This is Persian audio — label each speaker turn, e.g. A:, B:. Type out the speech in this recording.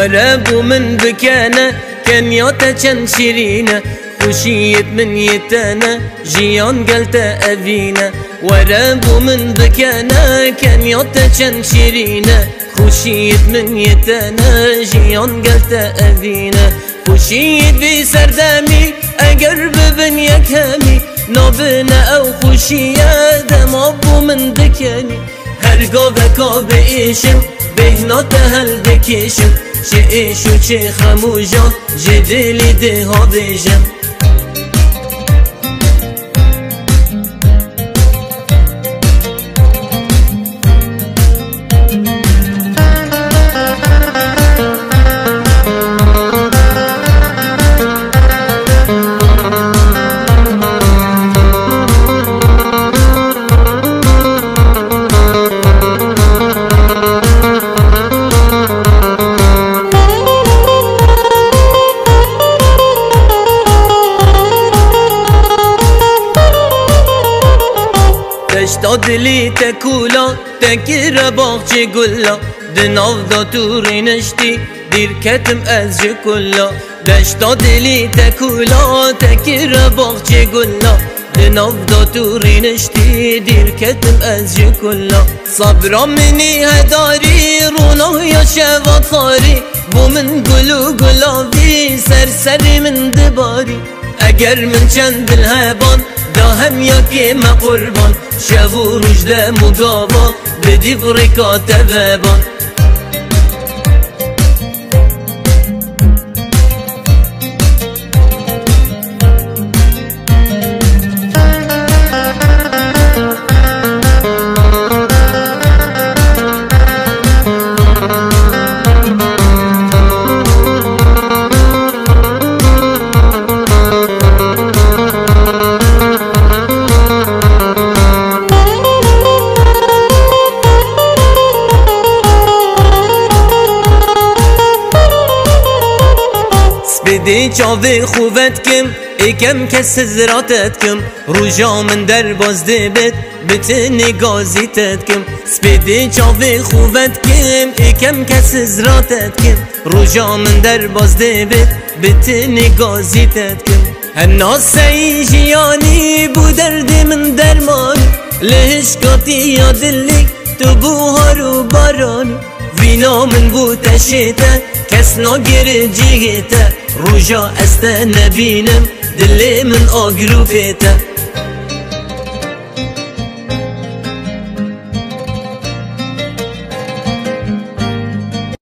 A: ورابو من بكانا كان يوتا چند شيرينا خوشيت من يتانا جيان قلتا أبينا ورابو من بكانا كان يوتا چند شيرينا خوشيت من يتانا جيان قلتا أبينا خوشيت بي سردامي اگر ببن يكامي نابنا او خوشيا دمابو من بكاني هرقا بكا بإيشم بهناتا هل بكيشم چه ایشو چه خموجا جدلی ده ها بیجم تا دلی تکولا تکر باغچه گلا دناو دا توری نشتی دیر کتم از جکلا دشتا دلی تکولا تکر باغچه گلا دناو دا توری نشتی دیر کتم از جکلا صبرا منی هداری رونو یا شوات خاری بو من گلو گلابی سر من دباری اگر من چند الهبان دا هم یکی ما قربان شب و روز ده مقابا بدی فرکات بابان بدي چاوه خوبت کم اکم کس زراتت کم روژا من در باز دبت بتنی گازیتت کم سپیدی چاوه خوبت کم اکم کس زراتت کم روژا من در باز دبت بتنی گازیتت کم هناسه جیانی بو درد من درمانی لهشکاتی یا دلی تو بوهار و بارانی وینا من بو تشیته کس ناگره جیگیته روژا استه نبینم دلی من آگرو پیته